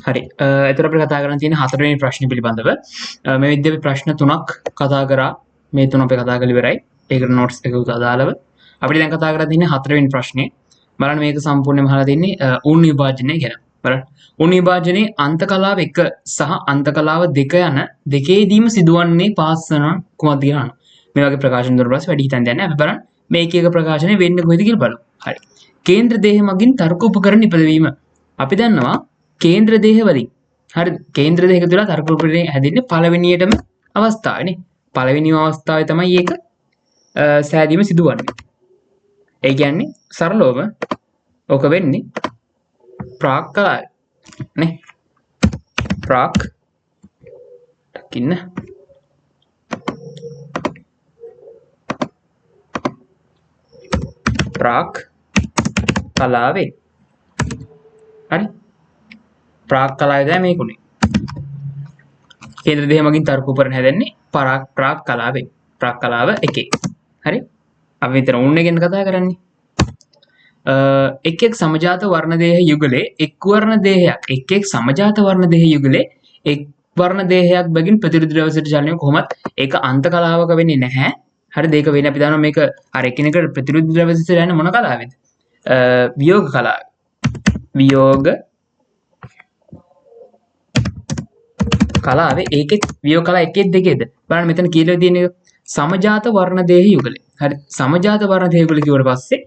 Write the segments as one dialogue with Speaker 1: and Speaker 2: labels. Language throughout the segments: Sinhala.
Speaker 1: හරි. එතකොට අපිට කතා කරන්න තියෙන හතරවෙනි ප්‍රශ්නේ පිළිබඳව. මේ විදිහට අපි ප්‍රශ්න තුනක් කතා කරා. මේ තුන අපි කතා කරලා ඉවරයි. ඒකට නෝට්ස් එකකුත් අදාළව. අපිට දැන් කතා කරලා තියෙන්නේ හතරවෙනි ප්‍රශ්නේ. බලන්න මේක සම්පූර්ණයෙන්ම අහලා තින්නේ උන් විභාජනය ගැන. බලන්න. උන් විභාජනයේ අන්ත කලාව 1 සහ අන්ත කලාව 2 යන දෙකේදීම සිදුවන්නේ පාස් වෙන කුමක්ද කියලා අහනවා. මේ වගේ ප්‍රකාශන දුන්න පස්සේ වැඩි හිතන්න දෙන්නේ නැහැ. අපි බලන්න මේ එක එක ප්‍රකාශනේ වෙන්නේ කොහෙද කියලා බලමු. හරි. කේන්ද්‍ර දේහ මගින් තර්ක උපකරණ ඉපදවීම. අපි දන්නවා කේන්ද්‍ර දේහ වලින් හරි කේන්ද්‍ර දේහක තුල තර්ක උපකරණය හැදෙන්නේ පළවෙනියටම අවස්ථාවේනේ. පළවෙනිම අවස්ථාවේ තමයි ඒක සෑදීම සිදුවන්නේ. ඒ කියන්නේ සරලවම ඔක වෙන්නේ ප්‍රාක් කලාවේ නේ. ප්‍රාක් දකින්න ප්‍රාක් කලාවේ හරි ප්‍රාක් කලාවේ තමයි මේකුනේ. කේන්ද්‍ර දේහ මගින් තර්ක උපකරණ හැදෙන්නේ ප්‍රාක් කලාවේ. ප්‍රාක් කලාව 1. හරි. අපි විතර උන්නේ ගැන කතා කරන්නේ. එක් එක් සමජාත වර්ණ දේහ යුගලේ එක් වර්ණ දේහයක් එක් එක් සමජාත වර්ණ දේහ යුගලේ එක් වර්ණ දේහයක් බැගින් ප්‍රතිවිරුද්ධ ද්‍රව්‍යයට චලනය කොහොමත් ඒක අන්ත කලාවක වෙන්නේ නැහැ. හරිද? ඒක වෙන්නේ අපි දන්නවා මේක අර එකිනෙකට ප්‍රතිවිරුද්ධ ද්‍රව්‍යයට යන මොන කලාවේද? වියෝග කලාව. වියෝග කලාවේ ඒකෙත් වියෝග කලාව එකෙත් දෙකෙද? බලන්න මෙතන කියලා තියෙන සමජාත වර්ණ දේහ යුගලේ. හරි සමජාත වර්ණ දේහ යුගල කිව්වට පස්සේ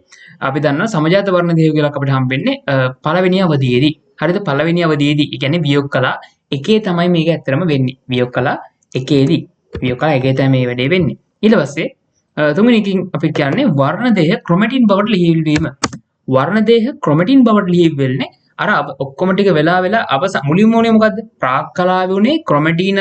Speaker 1: අපි දන්නවා සමජාත වර්ණ දේහ යුගලක් අපිට හම්බෙන්නේ පළවෙනි අවධියේදී. හරිද? පළවෙනි අවධියේදී. ඒ කියන්නේ වියෝග කලා එකේ තමයි මේක ඇත්තටම වෙන්නේ. වියෝග කලා එකේදී. වියෝග කලා එකේ තමයි මේ වැඩේ වෙන්නේ. ඊට පස්සේ තුන්වෙනි එකකින් අපි කියන්නේ වර්ණ දේහ ක්‍රොමැටින් බවට ලිහිල් වීම. වර්ණ දේහ ක්‍රොමැටින් බවට ලිහිල් වෙන්නේ අර ඔක්කොම ටික වෙලා මුලින්ම උනේ මොකද්ද? ප්‍රාක් කලාවේ උනේ ක්‍රොමැටින්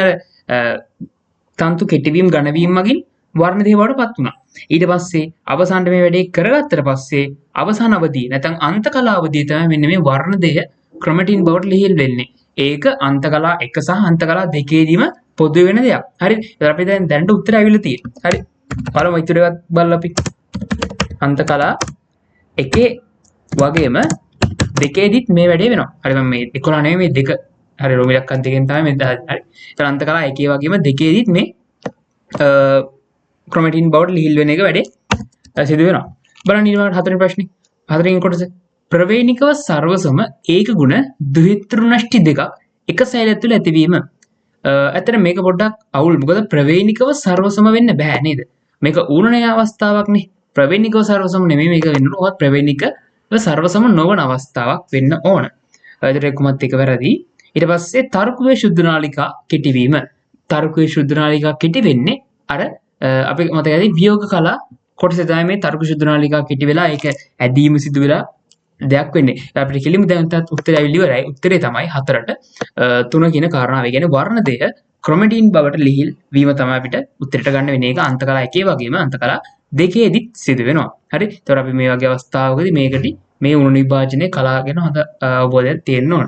Speaker 1: තන්තු කෙටිවීම ඝනවීම මගින් වර්ණ දේහ බවට පත් වුණා. ඊට පස්සේ අවසානට මේ වැඩේ කරගත්තට පස්සේ අවසාන අවධිය නැත්නම් අන්ත කලා අවධිය තමයි මෙන්න මේ වර්ණ දේහ ක්‍රොමැටින් බවට ලිහිල් වෙන්නේ. ඒක අන්ත කලා 1 සහ අන්ත කලා 2 පොදු වෙන දෙයක්. හරි. ඉතින් අපි දැනට උත්තරය අවිල්ල තියෙනවා. හරි. බලමු ඉතුරු එකත් බලලා අපි. අන්ත කලා 1 වගේම 2 මේ වැඩේ වෙනවා. හරි මම මේ 11 නෙමෙයි මේ 2. හරි රෝමිලක් අත් දෙකෙන් තමයි මේ 10. හරි. ඒතර අන්ත කලා 1 වගේම 2 මේ ක්‍රොමැටින් බවට ලිහිල් වෙන එක වැඩේ සිදු වෙනවා. බලන්න ඊළඟ හතරවෙනි ප්‍රශ්නේ. හතරවෙනි කොටස ප්‍රවේණිකව සර්වසම ඒක ගුණ ද්විත්‍රුණෂ්ටි දෙකක් එක සෛලය තුළ ඇතිවීම. ඇත්තට මේක පොඩ්ඩක් අවුල්. මොකද ප්‍රවේණිකව සර්වසම වෙන්න බෑ නේද? මේක ඌර්ණය අවස්ථාවක් නේ. ප්‍රවේණිකව සර්වසම නෙමෙයි මේක වෙන්න ඕන. ප්‍රවේණිකව සර්වසම නොවන අවස්ථාවක් වෙන්න ඕන. ඒතර එක්කමත් එක වැරදි. ඊට පස්සේ තර්කයේ ශුද්ධ නාලිකා කෙටිවීම. තර්කයේ ශුද්ධ නාලිකා කෙටි වෙන්නේ අර අපි මතකයි වියෝග කලා කොටසේ තමයි මේ තර්ක ශුද්ධ නාලිකා කෙටි වෙලා ඒක ඇදීම සිදු වෙලා දෙයක් වෙන්නේ. අපිට කෙලින්ම දැන් තත් උත්තරය අවිලි ඉවරයි. උත්තරේ තමයි 4ට 3 කියන කාරණාව. ඒ කියන්නේ වර්ණ දෙය ක්‍රොමැටින් බවට ලිහිල් වීම තමයි අපිට උත්තරයට ගන්න වෙන්නේ. ඒක අන්ත කලා 1 වගේම අන්ත කලා 2 සිදු වෙනවා. හරි. ඒතකොට අපි මේ වගේ අවස්ථාවකදී මේකට මේ උණු විභාජනයේ කලා ගැන හොඳ අවබෝධයක් තියෙන්න ඕන.